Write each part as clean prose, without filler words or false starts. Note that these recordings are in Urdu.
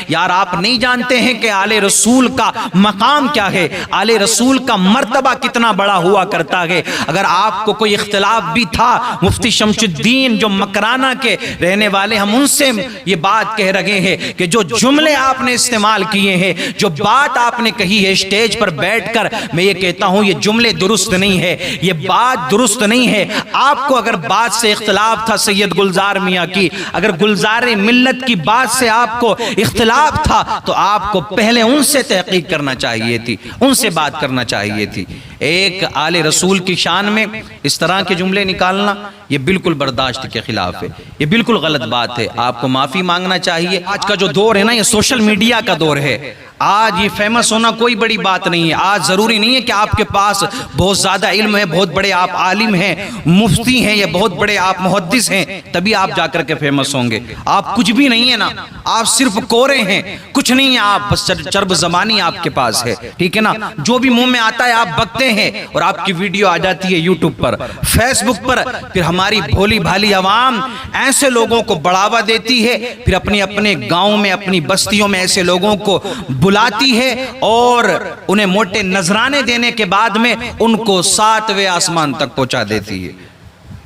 یار آپ نہیں جانتے ہیں کہ آل رسول کا مقام کیا ہے، آل رسول کا مرتبہ کتنا بڑا ہوا کرتا ہے۔ اگر آپ کو کوئی اختلاف بھی تھا، مفتی شمس الدین جو مکرانہ کے رہنے والے، ہم ان سے یہ بات کہہ رہے ہیں کہ جو جملے آپ نے استعمال کیے ہیں، جو بات آپ نے کہی ہے اسٹیج پر بیٹھ کر، میں یہ کہتا ہوں یہ جملے درست نہیں ہے، یہ بات درست نہیں ہے۔ آپ کو اگر بات سے اختلاف تھا سید گلزار میاں کی، اگر گلزار ملت کی بات سے آپ کو اختلاف تھا تو آپ کو پہلے ان سے تحقیق کرنا چاہیے تھی، ان سے بات کرنا چاہیے تھی۔ ایک آل رسول کی شان میں اس طرح کے جملے نکالنا یہ بالکل برداشت کے خلاف ہے، یہ بالکل غلط بات ہے۔ آپ کو معافی مانگنا چاہیے۔ آج کا جو دور ہے نا، یہ سوشل میڈیا کا دور ہے۔ آج یہ فیمس ہونا کوئی بڑی بات نہیں ہے۔ آج ضروری نہیں ہے کہ آپ کے پاس بہت زیادہ علم ہے، بہت بڑے آپ عالم ہیں، مفتی ہیں یا بہت بڑے آپ محدث ہیں، تبھی آپ جا کر کے فیمس ہوں گے۔ آپ کچھ بھی نہیں ہے نا، آپ صرف کورے ہیں، کچھ نہیں ہے آپ، بس چرب زبانی آپ کے پاس ہے، ٹھیک ہے نا۔ جو بھی منہ میں آتا ہے آپ بکتے ہیں اور آپ کی ویڈیو آ جاتی ہے یوٹیوب پر، فیس بک پر، پھر ہماری بھولی بھالی عوام ایسے لوگوں کو بڑھاوا دیتی ہے، پھر اپنے گاؤں میں، اپنی بستیوں میں ایسے لوگوں کو بلاتی ہے اور انہیں موٹے نذرانے دینے کے بعد میں ان کو 7ویں آسمان تک پہنچا دیتی ہے۔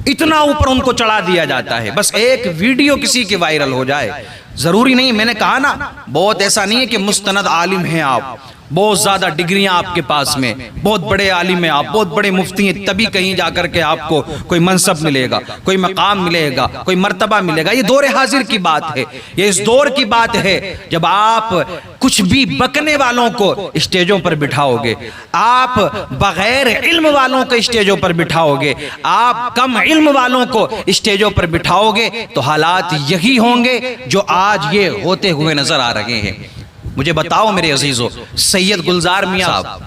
اتنا اوپر ان کو چڑھا دیا جاتا ہے، بس ایک ویڈیو کسی کی وائرل ہو جائے۔ ضروری نہیں، میں نے کہا نا، بہت ایسا نہیں ہے کہ مستند عالم ہیں آپ، بہت زیادہ ڈگریاں آپ کے پاس میں، بہت بڑے عالم ہیں آپ، بہت بڑے مفتی ہیں، تبھی کہیں جا کر کے آپ کو کوئی منصب ملے گا، کوئی مقام ملے گا، کوئی مرتبہ ملے گا۔ یہ دور حاضر کی بات ہے، یہ اس دور کی بات ہے جب آپ کچھ بھی بکنے والوں کو اسٹیجوں پر بٹھاؤ گے، آپ بغیر علم والوں کو اسٹیجوں پر بٹھاؤ گے، آپ کم علم والوں کو اسٹیجوں پر بٹھاؤ گے، تو حالات یہی ہوں گے جو آج یہ ہوتے ہوئے نظر آ رہے ہیں۔ مجھے بتاؤ میرے عزیزو، سید گلزار میاں صاحب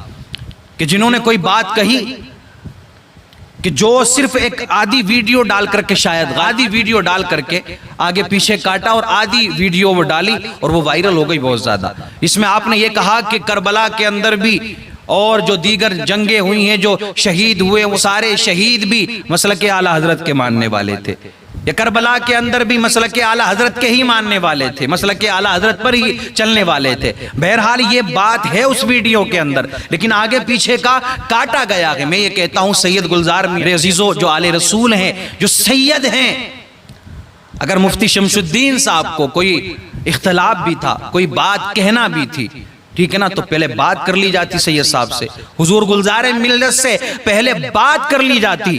کہ جنہوں نے کوئی بات کہی کہ جو صرف ایک آدھی ویڈیو ڈال کر کے، شاید آدھی ویڈیو ڈال کر کے آگے پیچھے کاٹا اور آدھی ویڈیو وہ ڈالی اور وہ وائرل ہو گئی بہت زیادہ۔ اس میں آپ نے یہ کہا کہ کربلا کے اندر بھی اور جو دیگر جنگیں ہوئی ہیں، جو شہید ہوئے، وہ سارے شہید بھی مسلک اعلی حضرت کے ماننے والے تھے، یا کربلا کے اندر بھی مسلک اعلی حضرت کے ہی ماننے والے تھے، مسلک اعلی حضرت پر ہی چلنے والے تھے۔ بہرحال یہ بات ہے اس ویڈیو کے اندر، لیکن آگے پیچھے کا کاٹا گیا ہے۔ میں یہ کہتا ہوں سید گلزار میرے عزیزو، جو آل رسول ہیں، جو سید ہیں، اگر مفتی شمس الدین صاحب کو کوئی اختلاف بھی تھا، کوئی بات کہنا بھی تھی، ٹھیک ہے نا، تو پہلے بات کر لی جاتی سید صاحب سے، حضور گلزار ملت سے پہلے بات کر لی جاتی،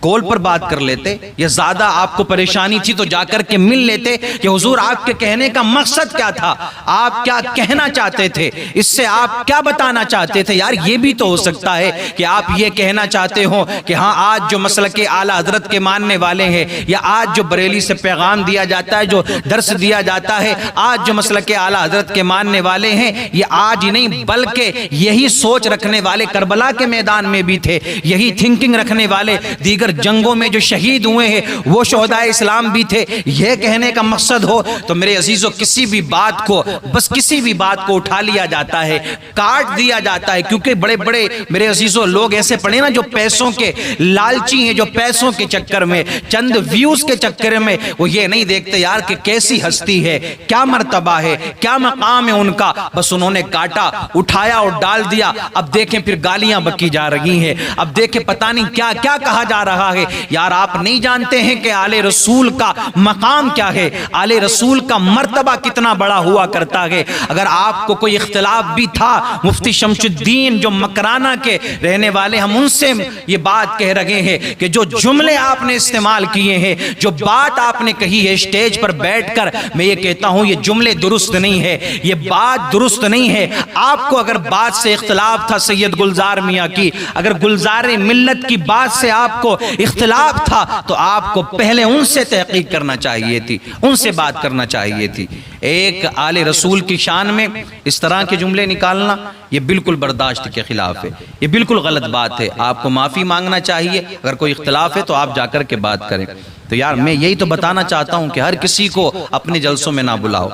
کال پر بات کر لیتے، یا زیادہ آپ کو پریشانی تھی تو جا کر کے مل لیتے کہ حضور آپ کے کہنے کا مقصد کیا تھا، آپ کیا کہنا چاہتے تھے، اس سے آپ کیا بتانا چاہتے تھے۔ یار یہ بھی تو ہو سکتا ہے کہ آپ یہ کہنا چاہتے ہو کہ ہاں آج جو مسلک اعلی حضرت کے ماننے والے ہیں، یا آج جو بریلی سے پیغام دیا جاتا ہے، جو درس دیا جاتا ہے، آج جو مسلک اعلی حضرت کے ماننے والے ہیں، یہ آج ہی نہیں بلکہ یہی سوچ رکھنے والے کربلا کے میدان میں بھی تھے، یہی تھنکنگ رکھنے والے دیگر جنگوں میں جو شہید ہوئے ہیں وہ شہدائے اسلام بھی تھے، یہ کہنے کا مقصد ہو تو میرے عزیزو کسی بھی بات کو، بس کسی بھی بات کو اٹھا لیا جاتا ہے، کاٹ دیا جاتا ہے، کیونکہ بڑے بڑے میرے عزیزو لوگ ایسے پڑے نا جو پیسوں کے لالچی ہیں، جو پیسوں کے چکر میں، چند ویوز کے چکر میں وہ یہ نہیں دیکھتے یار کہ کیسی ہستی ہے، کیا مرتبہ ہے، کیا مقام ہے ان کا، بس انہوں نے کاٹا، اٹھایا اور ڈال دیا۔ اب دیکھیں پھر گالیاں بکی جا رہی ہیں، اب دیکھیں پتہ نہیں کیا کیا کہا جا رہا ہے۔ یار آپ نہیں جانتے ہیں کہ آل رسول کا مقام کیا ہے، آل رسول کا مرتبہ کتنا بڑا ہوا کرتا ہے۔ اگر آپ کو کوئی اختلاف بھی تھا، مفتی شمس الدین جو مکرانہ کے رہنے والے، ہم ان سے یہ بات کہہ رہے ہیں کہ جو جملے آپ نے استعمال کیے ہیں، جو بات آپ نے کہی ہے اسٹیج پر بیٹھ کر، میں یہ کہتا ہوں یہ جملے درست نہیں ہے، یہ بات درست نہیں ہے۔ آپ کو اگر بات سے اختلاف تھا سید گلزار میاں کی، اگر گلزار ملت کی بات سے آپ کو اختلاف تھا تو آپ کو پہلے ان سے تحقیق کرنا چاہیے تھی، ان سے بات کرنا چاہیے تھی۔ ایک آل رسول کی شان میں اس طرح کے جملے نکالنا یہ بالکل برداشت کے خلاف ہے، یہ بالکل غلط بات ہے۔ آپ کو معافی مانگنا چاہیے، اگر کوئی اختلاف ہے تو آپ جا کر کے بات کریں۔ تو یار میں یہی تو بتانا چاہتا ہوں کہ ہر کسی کو اپنے جلسوں میں نہ بلاؤ،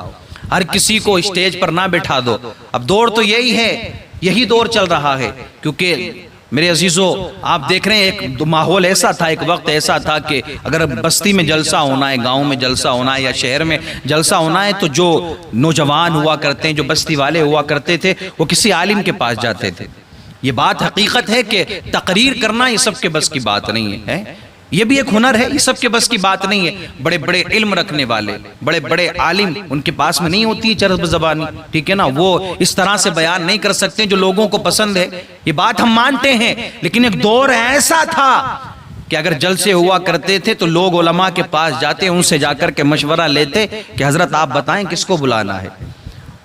ہر کسی کو اسٹیج پر نہ بٹھا دو۔ اب دور تو یہی ہے، یہی دور چل رہا ہے، کیونکہ میرے عزیزو، آپ دیکھ رہے ہیں ایک ماحول ایسا تھا، ایک وقت ایسا تھا کہ اگر بستی میں جلسہ ہونا ہے، گاؤں میں جلسہ ہونا ہے یا شہر میں جلسہ ہونا ہے تو جو نوجوان ہوا کرتے ہیں، جو بستی والے ہوا کرتے تھے، وہ کسی عالم کے پاس جاتے تھے۔ یہ بات حقیقت ہے کہ تقریر کرنا یہ سب کے بس کی بات نہیں ہے، یہ بھی ایک ہنر ہے، یہ سب کے بس کی بات نہیں ہے۔ بڑے بڑے علم رکھنے والے، بڑے بڑے عالم، ان کے پاس میں نہیں ہوتی چرب زبانی، ٹھیک ہے نا، وہ اس طرح سے بیان نہیں کر سکتے جو لوگوں کو پسند ہے، یہ بات ہم مانتے ہیں۔ لیکن ایک دور ایسا تھا کہ اگر جلسے ہوا کرتے تھے تو لوگ علماء کے پاس جاتے، ان سے جا کر کے مشورہ لیتے کہ حضرت آپ بتائیں کس کو بلانا ہے،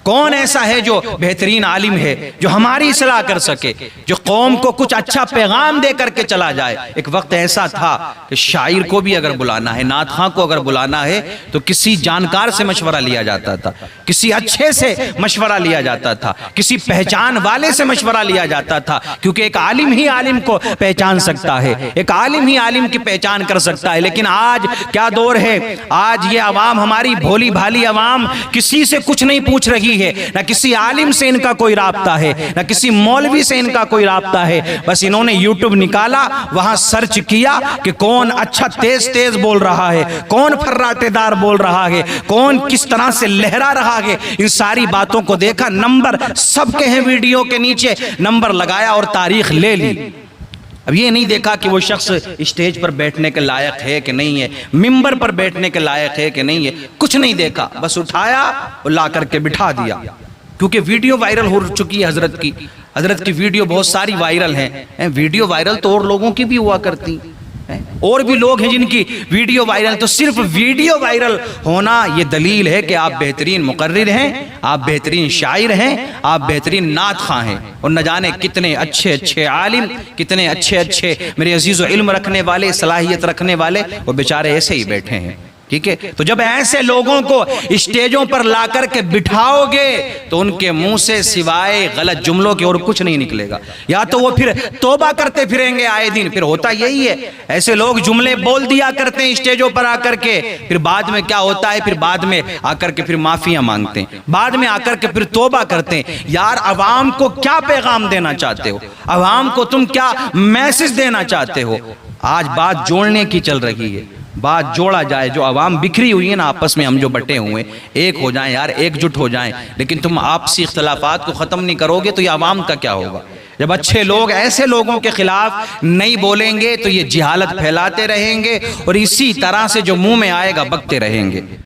کون ایسا ہے جو بہترین عالم ہے، جو ہماری اصلاح کر سکے، جو قوم کو کچھ اچھا پیغام دے کر کے چلا جائے۔ ایک وقت ایسا تھا کہ شاعر کو بھی اگر بلانا ہے، نعت خواں کو اگر بلانا ہے تو کسی جانکار سے مشورہ لیا جاتا تھا، کسی اچھے سے مشورہ لیا جاتا تھا، کسی پہچان والے سے مشورہ لیا جاتا تھا، کیونکہ ایک عالم ہی عالم کو پہچان سکتا ہے، ایک عالم ہی عالم کی پہچان کر سکتا ہے۔ لیکن آج کیا دور ہے، آج یہ عوام، ہماری بھولی بھالی عوام کسی سے کچھ نہیں پوچھ رہی ہے، نہ کسی عالم سے ان کا کوئی رابطہ ہے، نہ کسی مولوی سے ان کا کوئی رابطہ ہے۔ بس انہوں نے یوٹیوب نکالا، وہاں سرچ کیا کہ کون اچھا تیز تیز بول رہا ہے، کون فرراٹے دار بول رہا ہے، کون کس طرح سے لہرا رہا ہے، ان ساری باتوں کو دیکھا، نمبر سب کے ہیں ویڈیو کے نیچے، نمبر لگایا اور تاریخ لے لی۔ اب یہ نہیں دیکھا کہ وہ شخص اسٹیج پر بیٹھنے کے لائق ہے کہ نہیں ہے، ممبر پر بیٹھنے کے لائق ہے کہ نہیں ہے، کچھ نہیں دیکھا، بس اٹھایا اور لا کر کے بٹھا دیا، کیونکہ ویڈیو وائرل ہو چکی ہے۔ حضرت کی ویڈیو بہت ساری وائرل ہیں، ویڈیو وائرل تو اور لوگوں کی بھی ہوا کرتی، اور بھی لوگ ہیں جن کی ویڈیو وائرل، تو صرف ویڈیو وائرل ہونا یہ دلیل ہے کہ آپ بہترین مقرر ہیں، آپ بہترین شاعر ہیں، آپ بہترین نعت خواں ہیں، اور نہ جانے کتنے اچھے اچھے عالم، کتنے اچھے اچھے میرے عزیز و علم رکھنے والے، صلاحیت رکھنے والے، وہ بیچارے ایسے ہی بیٹھے ہیں۔ ٹھیک ہے، تو جب ایسے لوگوں کو اسٹیجوں پر لا کر کے بٹھاؤ گے تو ان کے منہ سے سوائے غلط جملوں کے اور کچھ نہیں نکلے گا، یا تو وہ پھر توبہ کرتے پھریں گے آئے دن۔ پھر ہوتا یہی ہے، ایسے لوگ جملے بول دیا کرتے ہیں اسٹیجوں پر آ کر کے، پھر بعد میں کیا ہوتا ہے، پھر بعد میں آ کر کے پھر معافیاں مانگتے ہیں، بعد میں آ کر کے پھر توبہ کرتے ہیں۔ یار عوام کو کیا پیغام دینا چاہتے ہو، عوام کو تم کیا میسج دینا چاہتے ہو؟ آج بات جوڑنے کی چل رہی ہے، بات جوڑا جائے، جو عوام بکھری ہوئی ہے نا، آپس میں ہم جو بٹے ہوئے، ایک ہو جائیں یار، ایک جٹ ہو جائیں۔ لیکن تم آپسی اختلافات کو ختم نہیں کرو گے تو یہ عوام کا کیا ہوگا؟ جب اچھے لوگ ایسے لوگوں کے خلاف نہیں بولیں گے تو یہ جہالت پھیلاتے رہیں گے، اور اسی طرح سے جو منہ میں آئے گا بکتے رہیں گے۔